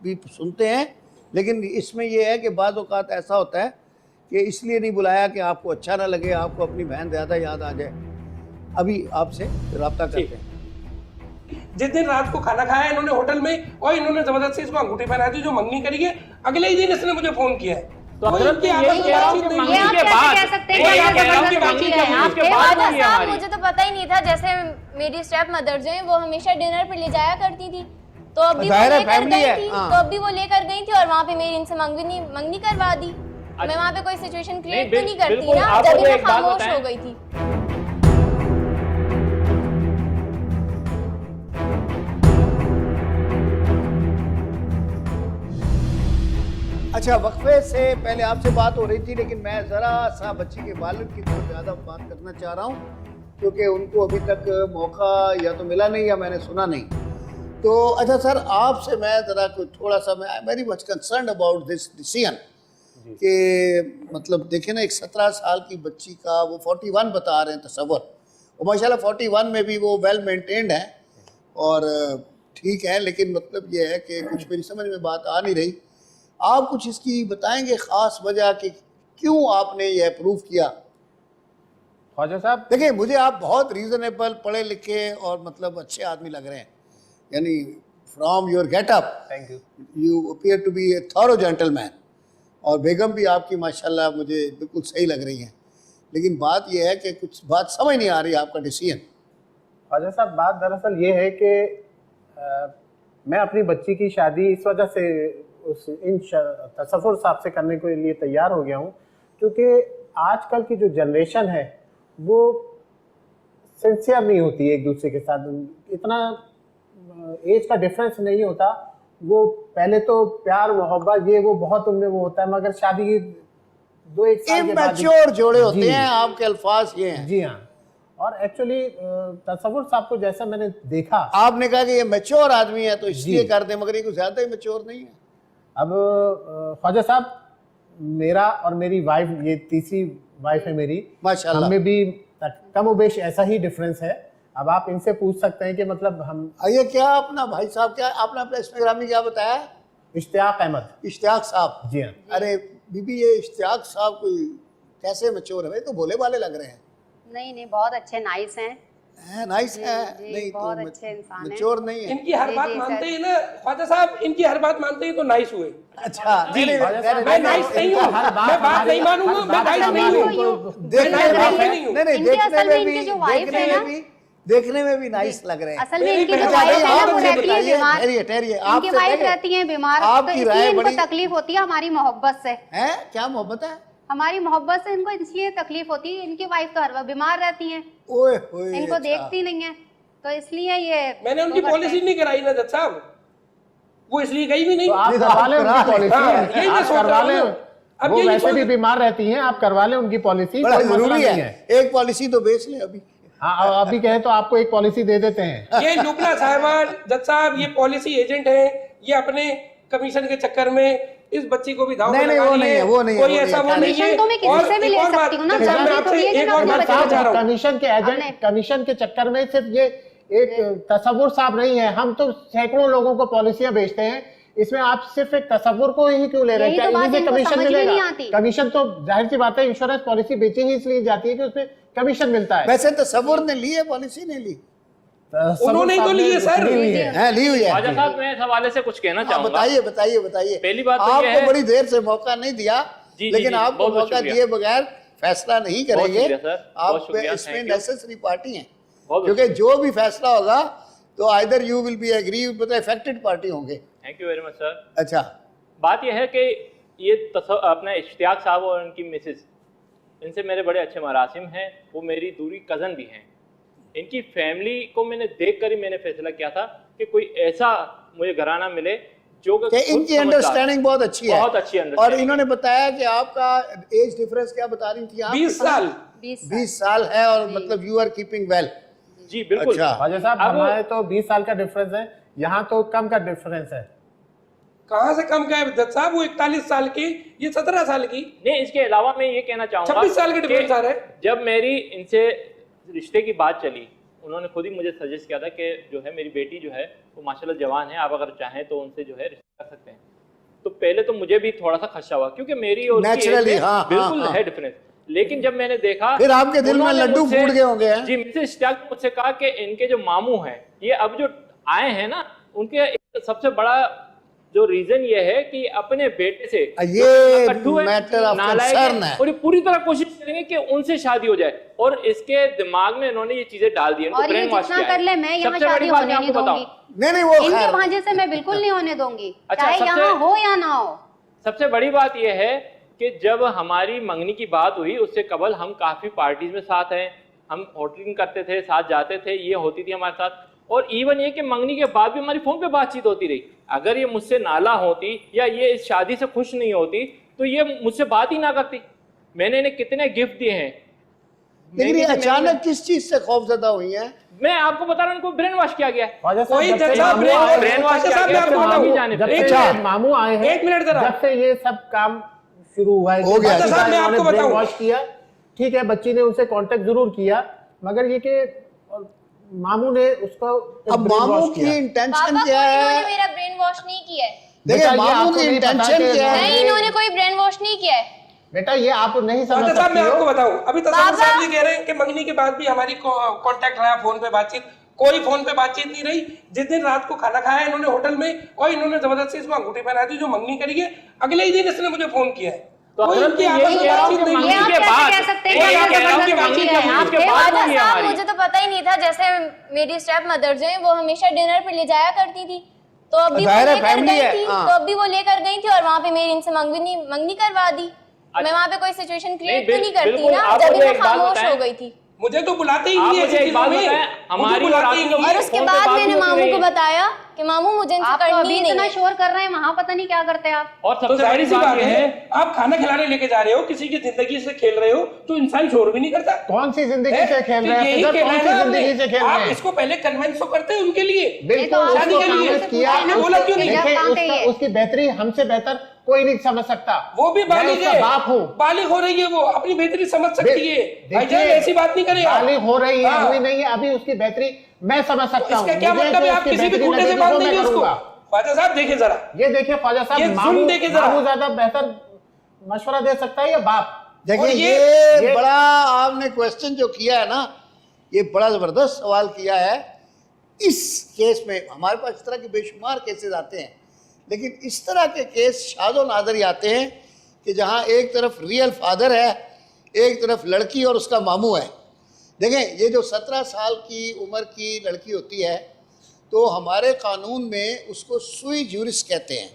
भी सुनते हैं, लेकिन इसमें यह है कि बाज़ औक़ात ऐसा होता है कि इसलिए नहीं बुलाया कि आपको अच्छा ना लगे, आपको अपनी बहन ज़्यादा याद आ जाए। अभी आपसे रब्ता करते हैं। जिस दिन रात को खाना खाया इन्होंने होटल में, और इन्होंने जबरदस्ती इसको अंगूठी पहना दी जो मंगनी करी है, अगले ही दिन इसने मुझे फोन किया है। तो मुझे तो पता ही नहीं था। जैसे मेरी स्टेप मदर जो है वो हमेशा डिनर पे ले जाया करती थी, तो अभी वो लेकर गई थी, तो अभी वो लेकर गई थी और वहाँ पे मेरी इनसे मंगनी करवा दी। मैं वहाँ पे कोई सिचुएशन क्रिएट तो नहीं करती ना, जब मैं खामोश हो गई थी। अच्छा, वक्फे से पहले आपसे बात हो रही थी, लेकिन मैं ज़रा सा बच्ची के वालिद की तरफ ज़्यादा बात करना चाह रहा हूँ, क्योंकि उनको अभी तक मौका या तो मिला नहीं या मैंने सुना नहीं। तो अच्छा सर, आपसे मैं ज़रा थोड़ा सा, मैं very much concern about this decision कि मतलब देखें ना, एक 17 साल की बच्ची का वो 41 बता रहे हैं तस्वर, और माशाल्लाह 41 में भी वो वेल मेंटेन्ड है और ठीक है, लेकिन मतलब ये है कि कुछ मेरी समझ में बात आ नहीं रही। आप कुछ इसकी बताएंगे ख़ास वजह कि क्यों आपने ये अप्रूव किया? ख्वाजा साहब देखिए, मुझे आप बहुत रीजनेबल, पढ़े लिखे और मतलब अच्छे आदमी लग रहे हैं, यानी from your getup thank you, you appear to be a thorough gentleman, और बेगम भी आपकी माशाल्लाह मुझे बिल्कुल सही लग रही हैं, लेकिन बात यह है कि कुछ बात समझ नहीं आ रही आपका डिसीजन। ख्वाजा साहब, बात दरअसल ये है कि मैं अपनी बच्ची की शादी इस वजह से इन तसव्वुर साहब से करने के लिए तैयार हो गया हूँ, क्योंकि आजकल की जो जनरेशन है वो सिंसियर नहीं होती एक दूसरे के साथ, इतना एज का डिफरेंस नहीं होता। वो पहले तो प्यार मोहब्बत ये वो बहुत उनमें वो होता है, मगर शादी 2-1 साल के बाद इमैच्योर जोड़े होते जी। हैं, आपके अल्फाज ये हैं। जी हाँ। और एक्चुअली तसव्वुर साहब को जैसा मैंने देखा, आपने कहा कि ये मैच्योर आदमी है तो इसलिए जी। कर दे, मगर ये कुछ ज्यादा ही मैच्योर नहीं है। अब ख्वाजा साहब, मेरा और मेरी वाइफ, ये तीसरी वाइफ है मेरी, माशाल्लाह। हमें भी कमोबेश ऐसा ही डिफरेंस है। अब आप इनसे पूछ सकते हैं कि मतलब हम, ये क्या अपना भाई साहब, क्या आपने अपना इंस्टाग्राम में क्या बताया? इश्तियाक अहमद। इश्तियाक साहब। जी हाँ। अरे बीबी, ये इश्तियाक साहब कोई कैसे मैच्योर है भाई? तो भोले वाले लग रहे हैं। नहीं, बहुत अच्छे, नाइस हैं। नाइस है। जी, नहीं बहुत तो अच्छे इंसान हैं। मैच्योर नहीं है। इनकी हर जी, बात जी, मानते सर। ही ना ख्वाजा साहब, इनकी हर बात मानते ही तो नाइस हुए। अच्छा, नहीं, नहीं, मैं नाइस नहीं हूँ, मैं बात नहीं मानूंगा, मैं नाइस नहीं हूँ। देखने में भी नाइस लग रहे हैं। असल में इनकी जो वाइफ है ना, वो रहती है बीमार। इनकी वाइफ रहती है बीमार, तो इसलिए इनको तकलीफ होती है हमारी मोहब्बत से। है क्या मोहब्बत है? हमारी मोहब्बत से इनको इसलिए तकलीफ होती है। इनकी वाइफ तो हर वक्त बीमार रहती है, ओए होए, इनको अच्छा। देखती नहीं है, तो इसलिए ये मैंने उनकी पॉलिसी नहीं कराई ना जज साहब, वो इसलिए गई भी नहीं। तो आप करवा लें उनकी पॉलिसी, यही मैं आप सोच करवा रहा लें। हूँ। अब वो यही वैसे सोच- भी बीमार रहती हैं, आप करवा लें उनकी पॉलिसी, बड़ा कोई मसला जरूरी नहीं है। है। एक पॉलिसी तो बेच ले अभी। हाँ, अभी कहें तो आपको एक पॉलिसी दे देते हैं। ये लुबना साहिबान, जज साहब, ये पॉलिसी एजेंट है, ये अपने कमीशन के चक्कर में इस बच्ची को भी दाव नहीं, में नहीं, लगा वो लिए। नहीं है, वो नहीं है, कोई वो ऐसा नहीं वो है। नहीं है। कमीशन तो मैं किसी और से भी एक ले और बात, सकती हूँ ना, जज साहब, मैं जरूरी आपसे थोड़ी है कि एक मैं और अपने बात बच्चे कहना को चाह रहा हूँ। कमीशन के एजेंट, कमीशन के चक्कर में सिर्फ ये एक तसव्वुर साहब नहीं है, हम तो सैकड़ों लोगों को पॉलिसियां बेचते हैं। इसमें आप सिर्फ एक तसव्वुर को ही क्यों ले रहे हैं? यही क्या तो बात इन्हीं से इनको कमीशन समझ में नहीं मिलेगा? आती। कमीशन तो जाहिर सी बात है, इंश्योरेंस पॉलिसी बेची ही इसलिए जाती है कि उसमें कमीशन मिलता है। वैसे तसव्वुर ने ली है, पॉलिसी ने ली उन्होंने ही तो ली है सर। है, ली हुई है। ख्वाजा साहब, मैं इस हवाले से कुछ कहना चाहूंगा। बताइए बताइए बताइए। पहली बात तो ये आपको है, बड़ी देर से मौका नहीं दिया, जी, लेकिन जी, आपको बहुत बहुत मौका शुक्रिया। दिए बगैर फैसला नहीं करेंगे। शुक्रिया सर, बहुत आप शुक्रिया, इसमें thank you। नेसेसरी पार्टी हैं, बहुत क्योंकि जो भी फैसला होगा तो either you will be agree, मतलब इफेक्टेड पार्टी होंगे। Thank you very much sir. अच्छा, बात यह है कि ये अपना इश्तियाक साहब और उनकी मिसेस, इनसे मेरे बड़े अच्छे मरासिम हैं। वो मेरी दूरी कज़न भी हैं। इनकी फैमिली को मैंने देख कर ही मैंने फैसला किया था कि कोई ऐसा मुझे घराना मिले जो कि इनकी अंडरस्टैंडिंग बहुत अच्छी है, बहुत अच्छी और अंडरस्टैंडिंग। इन्होंने बताया कि आपका एज डिफरेंस क्या बता रही थी आप? 20 साल 20 साल है, और मतलब यू आर कीपिंग वेल। जी बिल्कुल। अच्छा। ख्वाजा साहब, अब- हमारे तो 20 साल का डिफरेंस है, यहाँ तो कम का डिफरेंस है। कहाँ से कम का है जज साहब? वो 41 साल की, ये 17 साल की। नहीं, इसके अलावा मैं ये कहना चाहूंगा 26 साल के डिफरेंस आ रहे हैं। जब मेरी इनसे रिश्ते की बात चली, उन्होंने खुद ही मुझे सजेस्ट किया था कि जो है मेरी बेटी जो है वो माशाल्लाह जवान है, आप अगर चाहें तो उनसे जो है रिश्ता कर सकते हैं। तो पहले तो मुझे भी थोड़ा सा खदशा हुआ, क्योंकि मेरी और उसकी Naturally, age में हाँ, बिल्कुल हाँ, है डिफरेंस। लेकिन जब मैंने देखा, फिर आपके दिल में उन्होंने लड्डू मुझसे- फूट गए होंगे, हैं? जी, मिसेस इश्तियाक ने मुझसे कहा कि इनके जो मामू हैं, ये अब जो आए हैं ना, उनके एक सबसे बड़ा जो रीजन ये है कि अपने बेटे से ये कट्टू है, मैटर ऑफ नालायक कंसर्न है। और ये पूरी तरह कोशिश करेंगे कि उनसे शादी हो जाए, और इसके दिमाग में इन्होंने ये चीजें डाल दी, इनको और ये ब्रेन वॉश जितना किया कर ले, है। मैं यहाँ सबसे बड़ी शादी बात होने मैं नहीं आपको दूंगी। बताऊं, नहीं नहीं, वो इनके खैर, भांजे से मैं बिल्कुल नहीं होने दूंगी, अच्छा, चाहे सबसे- यहाँ हो या ना हो। सबसे बड़ी बात यह है कि जब हमारी मंगनी की बात हुई, उससे कबल हम काफी पार्टीज में साथ हैं, हम होटलिंग करते थे, साथ जाते थे, ये होती थी हमारे साथ। और इवन ये कि मंगनी के बाद भी हमारी फोन पे बातचीत होती रही। अगर ये मुझसे नाला होती या ये इस शादी से खुश नहीं होती तो ये मुझसे बात ही ना करती। मैंने इन्हें कितने गिफ्ट दिए हैं, लेकिन ये अचानक किस चीज से खौफजदा हुई हैं? मैं आपको बता रहा हूँ, उनको ब्रेन वॉश किया गया है। ख्वाजा साहब, कोई जब से जज साहब, मामू आए- ब्रेन वॉश ख्वाजा किया साहब, गया, मैं फिर आपको मामी बताऊं, जाने जब थे। से अच्छा। मामू आए हैं, एक मिनट जरा। जब से ये सब काम शुरू हुआ है, हो गया। बच्ची का साहब, मैं इन्होंने आपको ब्रेन बताऊं। वॉश किया, ठीक है, बच्ची ने उनसे कांटेक्ट जरूर किया, मगर ये कि मामू ने उसको अब ब्रेन मामू वॉश की किया। इंटेंशन पापा क्या कोई इन्होंने है? मेरा ब्रेन वॉश नहीं किया है। देखिए, बेटा, ये मामू आपको की नहीं पता इंटेंशन कि- क्या है? नहीं, इन्होंने कोई ब्रेन वॉश नहीं किया है। बेटा, ये आप नहीं समझ ख्वाजा साहब, मैं सकती आपको हो। बताऊं, अभी तो बाबा- साहब ये कह रहे हैं कि मंगनी के बाद भी हमारी कांटेक्ट रहा, फोन पे बातचीत। कोई फोन पे बातचीत नहीं रही। जिस दिन रात को खाना खाया इन्होंने होटल में, और इन्होंने जबरदस्ती इसको अंगूठी पहना दी जो मंगनी करी है, अगले ही दिन इसने मुझे फोन किया है। तो कोई हजरत इनकी ये आपस में कह रहा हूं बातचीत कि नहीं मंगनी ये आप हुई। के कैसे बाद- कह सकते हैं ये कि कह आप रहा हूं कि जबरदस्ती मंगनी की के है? बाद के ये बाद राजा हुई है साहब, हमारी। मुझे तो पता ही नहीं था, जैसे मेरी स्टेप मदर जो है वो हमेशा डिनर पे ले जाया करती थी, तो अभी वो जाहिर है, लेकर family गई है, थी, हाँ। तो अभी वो लेकर गई थी और वहाँ पे मेरी इनसे मंगनी करवा दी। मैं वहाँ पे कोई सिचुएशन क्रिएट तो नहीं करती बिल्कुल, ना, आपको जब भी मैं मैं एक बात खामोश बताएं, हो गई थी। मुझे तो बुलाते ही आप नहीं है मुझे ऐसी एक बात चीजों में। बताएं, हमारी मुझे और बुलाते ही आपकी नहीं है। और उसके फोन पे बाद बात मैंने होती मामू रही को है। बताया कि मामू मुझे इनसे आप तो करनी अभी ही नहीं इतना है। शोर कर रहे हैं, वहाँ पता नहीं क्या करते हैं आप। और तो सबसे जाहिर बड़ी सी बात बात ये है, है, आप खाना खिलाने लेके जा रहे हो, किसी की जिंदगी से खेल रहे हो, तो इंसान शोर भी नहीं करता। कौन सी जिंदगी से खेल तो रहे हैं? यही फिकर कहना कौन है सी ना जिंदगी आपने। से खेल रहे आप हैं? इसको पहले कन्वेंस तो करते हैं उनके लिए। बिल्कुल, तो शादी उसको के लिए कन्विंस किया। आपने बोला क्यों नहीं? देखिए, कहाँ पे उसका- ये? उसकी बेहतरी हमसे बेहतर कोई नहीं समझ सकता। वो भी मैं बालिग उसका है, बाप हूँ। बालिग हो रही है, वो अपनी बेहतरी समझ सकती है। भाईजान ऐसी बात नहीं करें आप। बालिग हो रही है, हाँ। हुई नहीं है, अभी उसकी बेहतरी मैं समझ सकता हूँ। इसका क्या मुझे मतलब है? जो आप उसकी किसी भी बेहतरी खूंटे से लगेगी, बांध वो मैं देंगे उसको। करूँगा। ख्वाजा साहब देखे जरा, ये देखिए ख्वाजा ये साहब, जुल्म मामू देखे जरा। मामू ज्यादा बेहतर मशवरा दे सकता है या बाप? देखिए और ये बड़ा आपने क्वेश्चन जो किया है ना, ये बड़ा जबरदस्त सवाल किया है। इस केस में हमारे पास इस तरह के बेशुमार केसेस आते हैं, लेकिन इस तरह के केस शादो नादर ही आते हैं कि जहाँ एक तरफ रियल फादर है, एक तरफ लड़की और उसका मामू है। देखें, ये जो 17 साल की उम्र की लड़की होती है, तो हमारे कानून में उसको सुई ज्यूरिस कहते हैं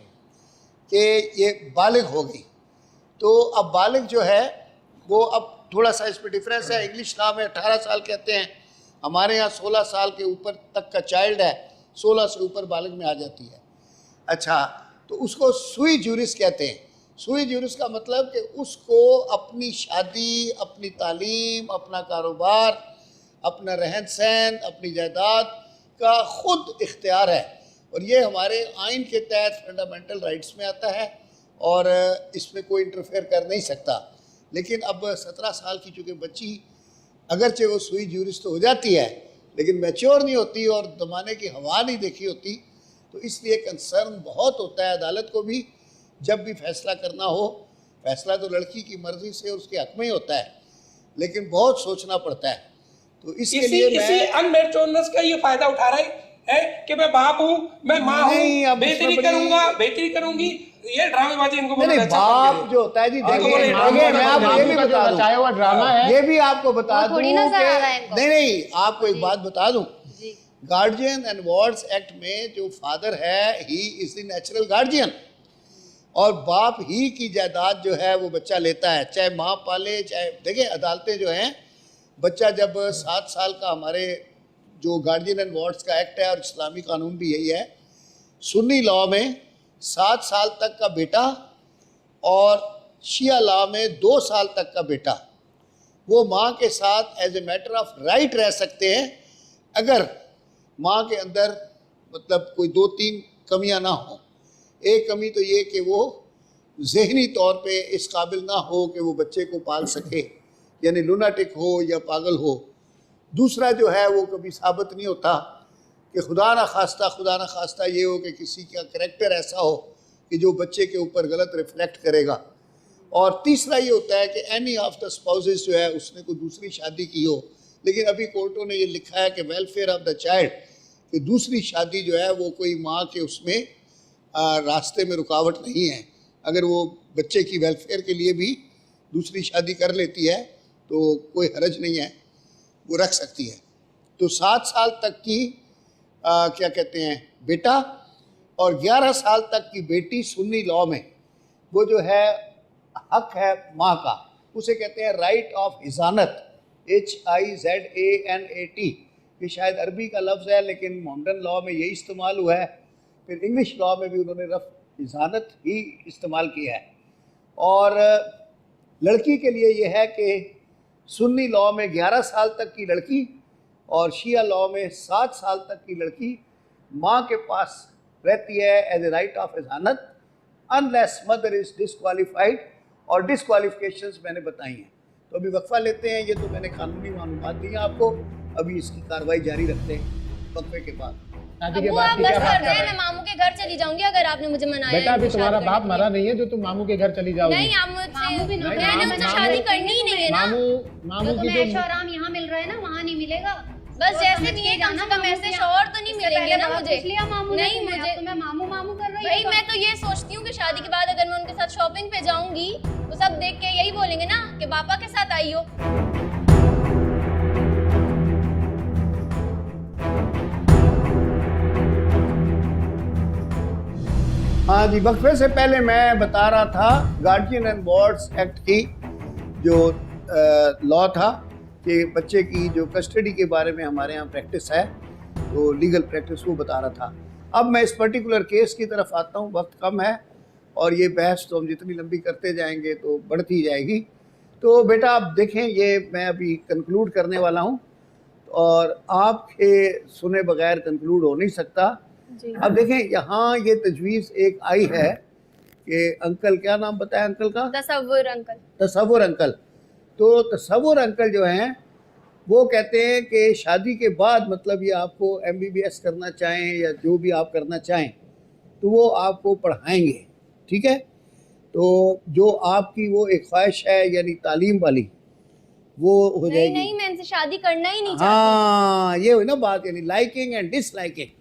कि ये बालिग हो गई। तो अब बालिग जो है वो अब थोड़ा सा इस पर डिफरेंस है। इंग्लिश लॉ में 18 साल कहते हैं, हमारे यहाँ 16 साल के ऊपर तक का चाइल्ड है, 16 से ऊपर बालिग में आ जाती है। अच्छा, तो उसको सुई ज्यूरिस कहते हैं। सुई ज्यूरिस का मतलब कि उसको अपनी शादी, अपनी तालीम, अपना कारोबार, अपना रहन सहन, अपनी जायदाद का खुद इख्तियार है, और ये हमारे आइन के तहत फंडामेंटल राइट्स में आता है और इसमें कोई इंटरफेयर कर नहीं सकता। लेकिन अब 17 साल की चूँकि बच्ची, अगरचे वो सुई ज्यूरिस तो हो जाती है, लेकिन मैच्योर नहीं होती और ज़माने की हवा नहीं देखी होती, तो इसलिए कंसर्न बहुत होता है अदालत को भी। जब भी फैसला करना हो, फैसला तो लड़की की मर्जी से और उसके हक में ही होता है, लेकिन बहुत सोचना पड़ता है। तो इसके लिए इसी अनमेच्योरनेस का ये फायदा उठा रहे हैं कि मैं बाप हूँ, मैं माँ हूँ, नहीं, अब बेहतरी इसमें बड़ी- करूंगा, बेहतरी करूंगी। ये ड्रामेबाजी इनको नहीं, बहुत नहीं, अच्छा बाप समझ जो होता है जी, हाँ, देखिए, बोले, देखिए, मामू मैं का आपको ये भी मामू का बता जो दूं, रचाया हुआ ड्रामा है, ये भी आपको बता वो दूं थोड़ी नजर आ रहा है कि इनको। नहीं, आपको एक बात बता दूं, गार्जियन एंड वार्ड्स एक्ट में जो फादर है, he is the natural guardian, और बाप ही की जायदाद जो है वो बच्चा लेता है, चाहे माँ पाले चाहे। देखिए, अदालतें जो हैं, बच्चा जब 7 साल का, हमारे जो गार्जियन एंड वार्ड्स का एक्ट है और इस्लामी कानून भी यही है, सुन्नी लॉ में 7 साल तक का बेटा और शिया लॉ में 2 साल तक का बेटा वो माँ के साथ as a matter of right रह सकते हैं, अगर माँ के अंदर मतलब कोई 2-3 कमियां ना हो। एक कमी तो ये कि वो जहनी तौर पे इस काबिल ना हो कि वो बच्चे को पाल सके, यानी लुनाटिक हो या पागल हो। दूसरा जो है वो कभी साबित नहीं होता कि खुदा ना खास्ता ये हो कि किसी का करैक्टर ऐसा हो कि जो बच्चे के ऊपर गलत रिफ्लेक्ट करेगा। और तीसरा ये होता है कि एनी ऑफ द स्पाउसेस जो है उसने कोई दूसरी शादी की हो, लेकिन अभी कोर्टों ने ये लिखा है कि वेलफेयर ऑफ द चाइल्ड, कि दूसरी शादी जो है वो कोई माँ के उसमें रास्ते में रुकावट नहीं है। अगर वो बच्चे की वेलफेयर के लिए भी दूसरी शादी कर लेती है तो कोई हरज नहीं है, वो रख सकती है। तो 7 साल तक की क्या कहते हैं बेटा और 11 साल तक की बेटी सुन्नी लॉ में वो जो है हक है माँ का, उसे कहते हैं राइट ऑफ हिजानत, HIZANAT। ये शायद अरबी का लफ्ज़ है, लेकिन मॉडर्न लॉ में यही इस्तेमाल हुआ है। फिर इंग्लिश लॉ में भी उन्होंने रफ हिजानत ही इस्तेमाल किया है। और लड़की के लिए ये है कि सुन्नी लॉ में 11 साल तक की लड़की और शिया लॉ में 7 साल तक की लड़की माँ के पास रहती है एज ए राइट ऑफ हिजानत, अनलेस मदर इज डिसक्वालीफाइड, और डिसक्वालिफिकेशंस मैंने बताई हैं। तो अभी वक्फा लेते हैं, ये तो मैंने कानूनी मालूमात दी हैं आपको, अभी इसकी कार्रवाई जारी रखते हैं वक्फे के बाद। शादी के अबू, बाद आप की बस क्या बात कर रहे हैं, मैं मामू के घर चली जाऊंगी अगर आपने मुझे मनाया बेटा, है अभी इनसे तुम्हारा शादी बाप करने मरा के नहीं है जो तुम मामू के घर चली लिए। जाओगी। नहीं, आप मामू भी मुझसे नहीं, मैंने उनसे मामू- शादी करनी ही नहीं है ना। मामू जो की तुम्हें जो ऐशो आराम यहाँ मिल रहा है ना, वहाँ नहीं मिलेगा। बस जैसे भी है, कम से कम ऐसे शौहर तो नहीं मिलेंगे ना मुझे। इसलिए मामू नहीं, मुझे मुझे तुम्हें मामू मामू कर रही भाई, है। मैं तो ये सोचती हूँ कि शादी के बाद अगर मैं उनके साथ शॉपिंग पे जाऊंगी तो सब देख के यही बोलेंगे ना कि पापा के साथ आई हो। हाँ जी, वक्फे से पहले मैं बता रहा था गार्जियन एंड वार्ड्स एक्ट की जो लॉ था कि बच्चे की जो कस्टडी के बारे में हमारे यहाँ प्रैक्टिस है, तो लीगल प्रैक्टिस वो बता रहा था। अब मैं इस पर्टिकुलर केस की तरफ आता हूँ, वक्त कम है और ये बहस तो हम जितनी लंबी करते जाएंगे तो बढ़ती जाएगी। तो बेटा आप देखें, ये मैं अभी कंक्लूड करने वाला हूँ और आपके सुने बगैर कंक्लूड हो नहीं सकता। अब देखें, यहाँ ये तजवीज़ एक आई है कि अंकल, क्या नाम बताया अंकल का? तसव्वुर अंकल। तसव्वुर अंकल। तो तसव्वुर अंकल जो हैं वो कहते हैं कि शादी के बाद मतलब ये आपको MBBS करना चाहें या जो भी आप करना चाहें तो वो आपको पढ़ाएंगे, ठीक है। तो जो आपकी वो एक ख्वाहिश है यानी तालीम वाली, वो हो जाएगी। नहीं, मैं इनसे शादी करना ही नहीं चाहती। हाँ, ये हुई ना बात, यानी लाइकिंग एंड डिसलाइकिंग।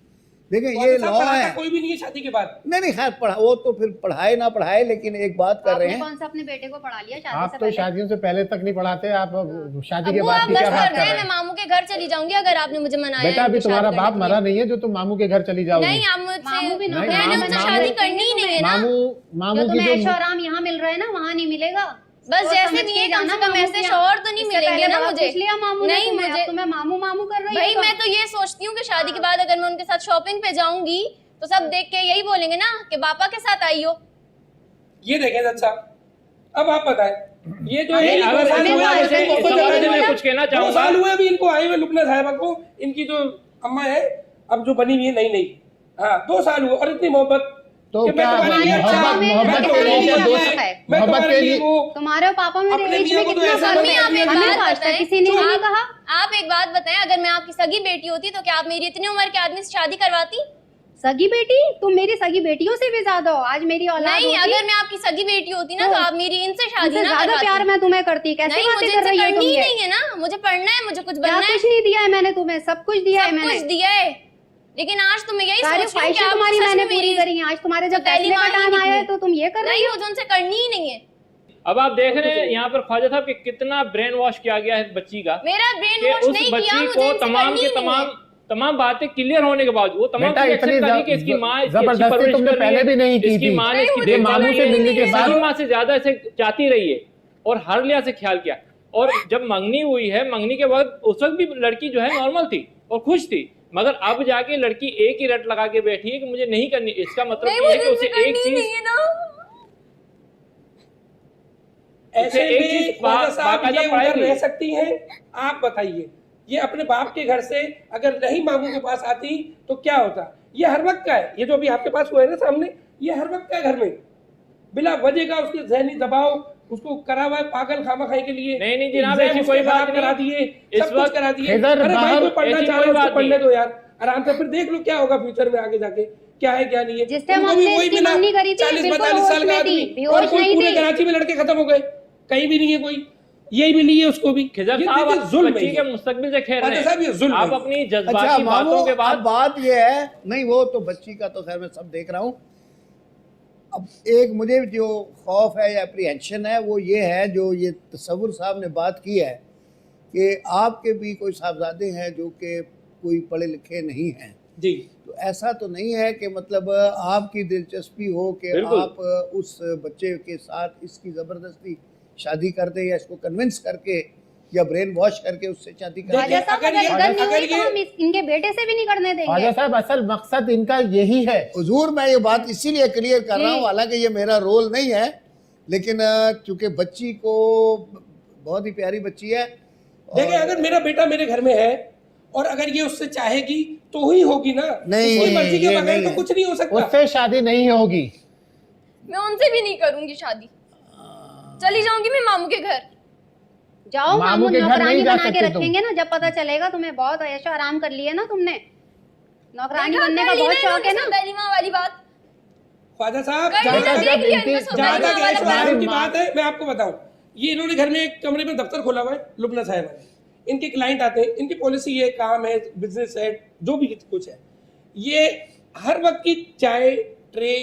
देखें ये लॉ है, कोई भी नहीं है शादी के बाद। नहीं खैर पढ़ा, वो तो फिर पढ़ाए ना पढ़ाए, लेकिन एक बात कर रहे हैं। कौन सा अपने बेटे को पढ़ा लिया शादी आप से तो पहले? शादियों से पहले तक नहीं पढ़ाते, आप शादी के अब बाद आप की बस क्या बात कर कर रहे रहे हैं, हैं? मैं मामू के घर चली जाऊंगी अगर आपने मुझे मनाया। बेटा अभी तुम्हारा बाप मरा नहीं है जो तुम मामू के घर चली जाओगी। नहीं, आप मुझसे, मामू भी नहीं, मैंने मामू- मुझसे शादी करनी ही नहीं है ना। मामू जो की तुम्हें ऐशो जो आराम यहाँ मिल रहा है ना, वहाँ नहीं मिलेगा। बस तो जैसे समझ भी के है, कम जाना से कम मामू ऐसे के शौहर तो नहीं इससे मिलेंगे पहले ना बड़ा मुझे। पूछ लिया मामू ने नहीं तुम्हें, मुझे, अब तुम्हें मामू मामू कर रही भाई है। मैं तो ये सोचती हूँ कि शादी के बाद अगर मैं उनके साथ शॉपिंग पे जाऊंगी तो सब देख के यही बोलेंगे ना कि पापा के साथ आई हो। ये देखें जज साहब, अब आप बताएं, ये जो है अगर इस हवाले से मैं कुछ कहना 2 चाहूंगा। साल हुए अभी इनको आए हुए लुबना साहिबा को, इनकी जो अम्मा है अब जो बनी हुई है नई, हाँ 2 साल हुए और इतनी मोहब्बत। तो कि मैं क्या तुम्हारे लिए अच्छा, मोहब्बत मैं के लिए क्या तुम्हारे दोस्त लिए- है? मैं मोहब्बत तुम्हारे के लिए लिए वो तुम्हारे पापा मेरे अपने एज मियाँ में को तो कितना ऐसा फर्क मम्मी, है? आप एक हमें बात आज तक बताएं, किसी ने नहीं कहा। आप एक बात बताएं, अगर मैं आपकी सगी बेटी होती तो क्या आप मेरी इतनी उम्र के आदमी से शादी करवाती? सगी बेटी? तुम मेरी सगी बेटियों से भी ज्यादा हो। आज मेरी औलाद नहीं, होती, अगर मैं आपकी सगी बेटी होती ना तो आप मेरी इनसे शादी उनसे ना ज्यादा करवाती। प्यार मैं तुम्हें करती। कैसे नहीं, मुझे बातें कर इनसे रही हो करनी तुम ही ये? नहीं है ना, मुझे पढ़ना है, मुझे कुछ क्या बनना है। कुछ नहीं दिया है मैंने तुम्हें, सब कुछ दिया है सब मैंने। कुछ दिया है, लेकिन आज तो मैं यही सारी सोच रही हूँ कि ख्वाहिशें आप तुम्हारी सच मैंने में पूरी मेरी करी हैं। आज तुम्हारे जब पहली फैसले का माँ ही टाइम आया है निकली। तो तुम ये कर रही नहीं, हो। मुझे उनसे करनी ही नहीं है। अब आप देख रहे हैं यहाँ पर ख्वाजा साहब कि कितना ब्रेन वॉश किया गया है बच्ची का, मेरा ब्रेन कि वॉश उस नहीं किया, बच्ची मुझे को इनसे तमाम करनी के ही नहीं है। तमाम बातें क्लियर होने के बाद वो तमाम बेटा चीजें इतनी accept करी कि इसकी माँ इसकी अच्छी जबरदस्ती परवरिश तुमने कर रही पहले है, भी नहीं की इसकी थी। माँ ने इसकी ये देखभाल मामू की से है, मिलने के बाद सगी माँ से ज्यादा इसे चाहती रही है और हर लिहाज से ख्याल किया। और जब मंगनी हुई है, मंगनी के वक्त उस वक्त भी लड़की जो है नॉर्मल थी और खुश थी, मगर अब जाके लड़की एक ही रट लगा के बैठी है कि मुझे नहीं करनी। इसका मतलब नहीं, ये है मुझे कि उसे इनसे एक करनी चीज नहीं है ना। ऐसे एक में चीज ख्वाजा साहब बाकायदा ये पढ़ाई उधर गई। रह सकती हैं? आप बताइए, ये अपने बाप के घर से अगर नहीं मामू के पास आती तो क्या होता? ये हर वक्त का है, ये जो अभी आपके पास हुआ है ना सामने, ये हर वक्त का है घर में, बिला वजह का उसके जहनी दबाव उसको करा हुआ है पागल खामा खाई के लिए। नहीं जनाब, एग्जाम ऐसी कोई उसके बात खराब करा नहीं। दिए, इस सब कुछ वक्त करा दिए। इधर अरे भाई बाहर कोई पढ़ना ऐसी चाह कोई रहा है बात उसको पढ़ने नहीं। दो यार आराम से, फिर देख लो क्या होगा फ्यूचर में आगे जाके, क्या है क्या नहीं है। जिस टाइम उनको भी हमने वही इसकी मिला, मंगनी करी थी, 40-45 बिल्कुल साल का होश में आदमी, थी, और बेहोश कोई नहीं पूरे थी। कराची में लड़के खत्म हो गए, कहीं भी नहीं है कोई, यही मिली है उसको भी। खिजर ये साहब, देखिए आप जुल्म बच्ची है के ये। मुस्तकबिल से खेल रहे ख्वाजा साहब, ये जुल्म हैं। आप है। अपनी अच्छा जज्बाती मामू, बातों के अब बाद बात ये है, नहीं वो तो बच्ची का तो खैर मैं सब देख रहा हूँ। अब एक मुझे जो खौफ है या अप्रीहेंशन है वो ये है, जो ये तसव्वुर साहब ने बात की है कि आपके भी कोई साहबजादे हैं जो कि कोई पढ़े लिखे नहीं हैं जी, तो ऐसा तो नहीं है कि मतलब आपकी दिलचस्पी हो कि बिल्कुल। आप उस बच्चे के साथ इसकी ज़बरदस्ती शादी कर दें या इसको कन्विंस करके या ब्रेन वॉश करके उससे शादी कर ख्वाजा दें। साहब अगर अगर ये- इधर नहीं अगर हुई तो ये- हम इनके बेटे से भी नहीं करने ख्वाजा देंगे। साहब असल मकसद इनका यही है। हुजूर मैं ये बात इसीलिए क्लियर कर रहा हूँ, हालांकि ये मेरा रोल नहीं है, लेकिन चूंकि बच्ची को बहुत ही प्यारी बच्ची है। देखिए अगर मेरा बेटा मेरे घर में है और अगर ये उससे चाहेगी तो ही होगी ना, नहीं, उसकी मर्जी के ये बगैर नहीं तो है। कुछ नहीं हो सकता। उससे शादी नहीं होगी। मैं उनसे भी नहीं करूंगी शादी, चली जाऊंगी मैं मामू के घर। जाओ मामू मामू के घर नौकरानी नहीं जा बना के सकते तुम। रखेंगे ना, जब पता चलेगा तुम्हें बहुत ऐशो आराम कर लिया ना तुमने, नौकरानी देखा, बनने का कर ली बहुत ना शौक है इन्होंने ना। पहली माँ वाली बात ख्वाजा साहब कर ली जहाँ ना, तक देख लिया इनकी- इनको, जहाँ पहली तक माँ वाला ऐशो बात। आराम की माँ- बात है, मैं आपको बताऊं, ये इन्होंने घर में एक कमरे में दफ्तर खोला हुआ है, लुबना साहिबा ने, इनके क्लाइंट आते हैं, इनकी पॉलिसी है, काम है, बिजनेस है, जो भी कुछ है, ये हर वक्त की चाय ट्रे,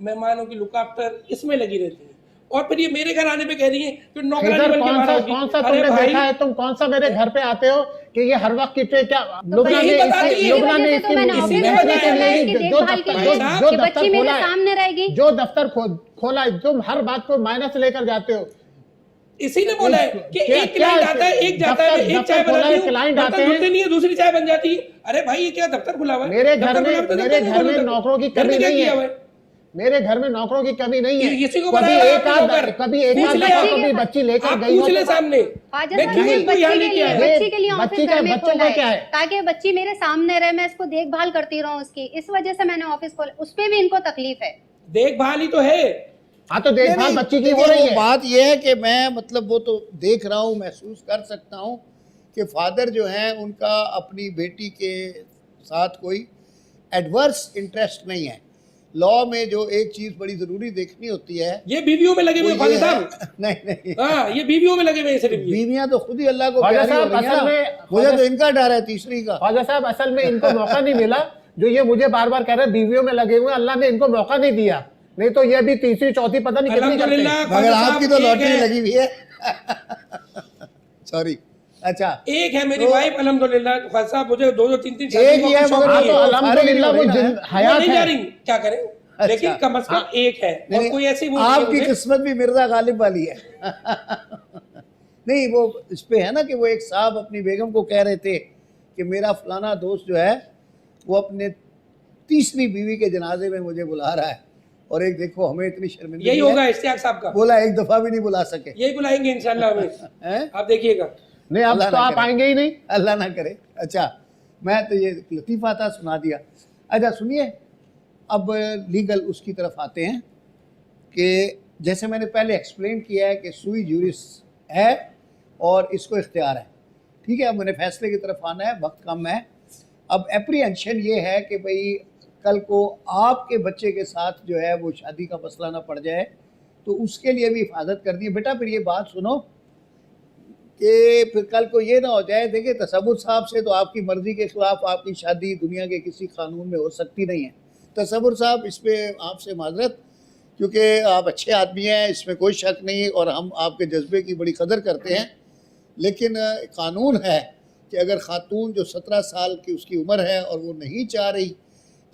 मेहमानों की लुक आफ्टर इसमें लगी रहती है, और फिर ये मेरे घर आने पे कह रही है कि नौकरानी इधर बन के कौन बाहर सा होगी। तुमने अरे भाई, देखा है? तुम कौन सा मेरे घर पे आते हो कि ये हर वक्त की क्या लुबना यही ने बता इसकी- रही है। लुबना ने इसी वजह से तो मैंने इसकी ऑफिस में मेहनत के बताया है लिए कि जो देखभाल दफ्तर की जो साहब, जो कि दफ्तर बच्ची मेरे खोला है, सामने रहेगी। जो दफ्तर खोला है, तुम हर बात को माइनस लेकर जाते हो। इसी ने बोला है कि एक क्लाइंट आता है, एक जाता है, एक चाय बनाती हूँ, बर्तन धुलते नहीं है, दूसरी चाय बन जाती है। अरे भाई ये क्या दफ्तर खुला हुआ है? मेरे घर में नौकरों की कमी नहीं है। मेरे घर में नौकरों की कमी नहीं है। किसी को कभी एक आध कभी बच्ची लेकर गई पूछ ले सामने। बच्ची के लिए बच्ची का बच्चों का क्या है? ताकि बच्ची मेरे सामने रहे, मैं इसको देखभाल करती रहूं उसकी, इस वजह से मैंने ऑफिस खोला। उस पे भी इनको तकलीफ है। देखभाल ही तो है। हाँ तो देखभाल बच्ची की हो रही है। बात यह है कि मैं मतलब वो तो देख रहा हूँ, महसूस कर सकता हूँ कि फादर जो हैं उनका अपनी बेटी के साथ कोई एडवर्स इंटरेस्ट नहीं है। लॉ में जो एक चीज बड़ी जरूरी देखनी होती है, ये बीवियों में लगे हुए ख्वाजा साहब। नहीं हाँ, ये बीवियों में लगे हुए सिर्फ। बीवियां तो खुद ही अल्लाह को प्यारी हो रही हैं ना। मुझे तो इनका डर है तीसरी का। ख्वाजा साहब असल में इनको मौका नहीं मिला, जो ये मुझे बार बार कह रहे हैं बीवियों में लगे हुए, अल्लाह ने इनको मौका नहीं दिया, नहीं तो ये भी तीसरी चौथी पता नहीं कितनी करते हैं। मगर आपकी तो लॉटरी लगी हुई है। सॉरी। अच्छा एक है मेरी वाइफ अल्हम्दुलिल्लाह। ख्वाजा साहब मुझे 2-3 एक ही है मगर अल्हम्दुलिल्लाह वो हयात नहीं जा है। रही, क्या करें। लेकिन कम से कम एक है और कोई ऐसी आपकी किस्मत भी मिर्जा गालिब वाली है। नहीं वो इस पे है ना कि वो एक साहब अपनी बेगम को कह रहे थे कि मेरा फलाना दोस्त जो है वो अपने तीसरी बीवी के जनाजे में मुझे बुला रहा है, और एक देखो हमें इतनी शर्मिंदगी यही होगा इश्तियाक साहब का। बोला एक दफा भी नहीं बुला सके। यही बुलाएंगे इंशाल्लाह हमें, आप देखिएगा। नहीं अब तो आप आएंगे ही नहीं, अल्लाह ना करे। अच्छा मैं तो ये लतीफ़ा था सुना दिया। अच्छा सुनिए, अब लीगल उसकी तरफ आते हैं कि जैसे मैंने पहले एक्सप्लेन किया है कि सुई ज्यूरिस है और इसको इख्तियार है, ठीक है। अब मैंने फैसले की तरफ आना है, वक्त कम है। अब एप्रीहेंशन ये है कि भाई कल को आपके बच्चे के साथ जो है वो शादी का मसला ना पड़ जाए, तो उसके लिए भी हिफाजत कर दी। बेटा फिर ये बात सुनो कि फिर कल को ये ना हो जाए, देखिए तसव्वुर साहब से तो आपकी मर्जी के खिलाफ आपकी शादी दुनिया के किसी कानून में हो सकती नहीं है। तसव्वुर साहब इस पर आपसे माजरत, क्योंकि आप अच्छे आदमी हैं, इसमें कोई शक नहीं, और हम आपके जज्बे की बड़ी कदर करते हैं। लेकिन कानून है कि अगर ख़ातून जो 17 साल की उसकी उम्र है और वो नहीं चाह रही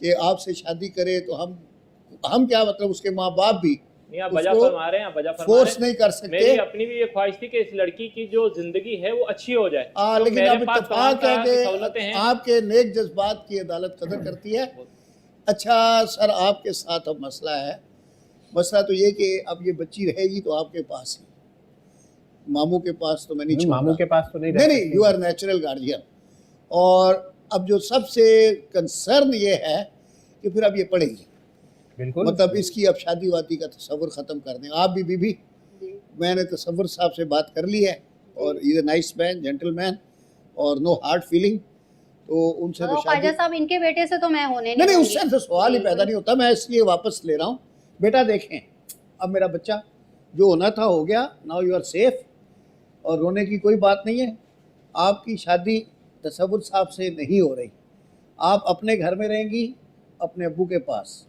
कि आपसे शादी करे, तो हम क्या मतलब उसके माँ बाप भी फोर्स नहीं कर सकते। मेरी अपनी भी ये ख्वाहिश थी कि इस लड़की की जो जिंदगी है वो अच्छी हो जाए। तो लेकिन अब इत्तेफाक है कि आपके नेक जज्बात की अदालत कदर करती है। अच्छा सर, आपके साथ अब मसला है। मसला तो ये कि अब ये बच्ची रहेगी तो आपके पास ही, मामू के पास तो मैं नहीं छोड़ूंगा। मामू के पास तो नहीं, यू आर नेचुरल गार्जियन। और अब जो सबसे कंसर्न ये है कि फिर अब ये पढ़ेगी, बिल्कुल मतलब इसकी अब शादी वादी का तस्वुर ख़त्म कर दें। आप भी बीबी, मैंने तस्वुर साहब से बात कर ली है, और is a nice man, gentleman, और नो हार्ड फीलिंग, तो उनसे तो ख्वाजा साहब इनके बेटे से तो मैं होने नहीं, उससे तो सवाल ही पैदा नहीं होता। मैं इसलिए वापस ले रहा हूँ। बेटा देखें, अब मेरा बच्चा जो होना था हो गया, नाउ यू आर सेफ, और रोने की कोई बात नहीं है। आपकी शादी तसव्वुर साहब से नहीं हो रही, आप अपने घर में रहेंगी अपने अब्बू के पास।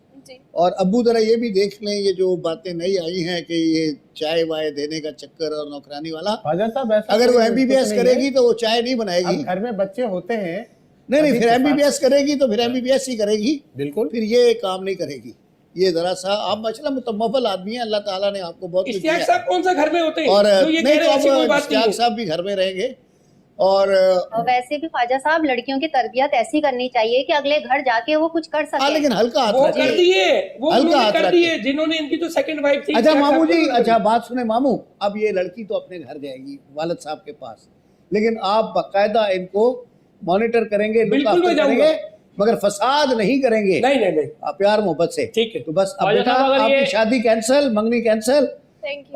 और अब्बू ज़रा ये भी देख लें, ये जो बातें नई आई हैं कि ये चाय वाय देने का चक्कर और नौकरानी वाला, अगर वो MBBS करेगी तो वो चाय नहीं बनाएगी। घर में बच्चे होते हैं, नहीं फिर MBBS करेगी तो फिर MBBS ही करेगी, बिल्कुल, फिर ये काम नहीं करेगी। ये जरा सा आप माशाल्लाह मुतमव्वल आदमी है, अल्लाह ताला ने आपको बहुत कुछ दिया है। साहब कौन सा घर में होते हैं? और नहीं तो इश्तियाक साहब भी घर में रहेंगे। और वैसे भी ख्वाजा साहब लड़कियों की तरबियत ऐसी करनी चाहिए कि अगले घर जाके वो कुछ कर सके। लेकिन हल्का हाथ वो कर दिए, वो हल्का कर दिए जिन्होंने इनकी जो सेकंड वाइफ थी। अच्छा मामू जी, अच्छा बात सुने मामू, अब ये लड़की तो अपने घर जाएगी वालिद साहब के पास, लेकिन आप बाकायदा इनको मॉनिटर करेंगे, लुक आफ्टर करेंगे, मगर फसाद नहीं करेंगे। नहीं, आप प्यार मोहब्बत से, ठीक है। तो बस अब बेटा आपकी शादी कैंसिल, मंगनी कैंसिल,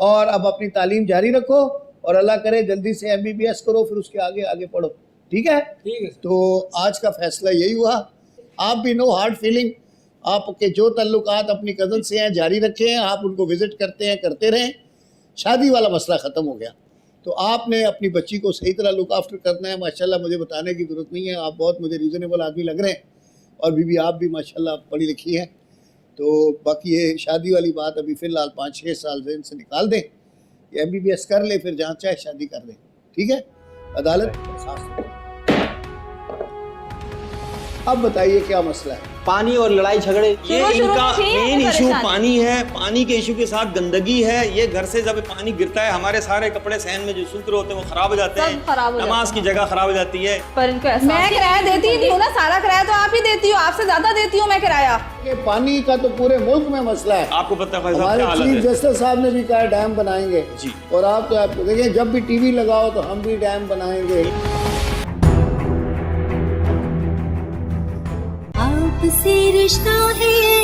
और अब अपनी तालीम जारी रखो, और अल्लाह करे जल्दी से MBBS करो, फिर उसके आगे आगे पढ़ो, ठीक है? ठीक है। तो आज का फैसला यही हुआ। आप भी नो हार्ड फीलिंग, आपके जो ताल्लुकात अपनी कज़न से हैं जारी रखें, आप उनको विजिट करते हैं, करते रहें। शादी वाला मसला ख़त्म हो गया, तो आपने अपनी बच्ची को सही तरह लुक आफ्टर करना है। माशाल्लाह मुझे बताने की ज़रूरत नहीं है, आप बहुत मुझे रीज़नेबल आदमी लग रहे हैं, और बीबी आप भी माशाल्लाह पढ़ी लिखी हैं। तो बाकी ये शादी वाली बात अभी फ़िलहाल 5-6 साल से इनसे निकाल दें, MBBS कर ले, फिर जहाँ चाहे शादी कर ले, ठीक है? अदालत। अब बताइए क्या मसला है? पानी और लड़ाई झगड़े, ये इनका मेन इशू पानी है। पानी के इशू के साथ गंदगी है। ये घर से जब पानी गिरता है, हमारे सारे कपड़े सहन में जो सूत्र होते हैं वो खराब हो जाते हैं, नमाज की जगह खराब हो जाती है। पर इनको मैं किराया देती ही हूँ ना, सारा किराया तो आप ही देती हो, आपसे ज्यादा देती हूँ मैं किराया। ये पानी का तो पूरे मुल्क में मसला है। आपको पता है हमारे चीफ जस्टिस साहब ने भी कहा डैम बनाएंगे जी, और आप तो आप देखिए जब भी टीवी लगाओ तो हम भी डैम बनाएंगे। आपसे रिश्ता है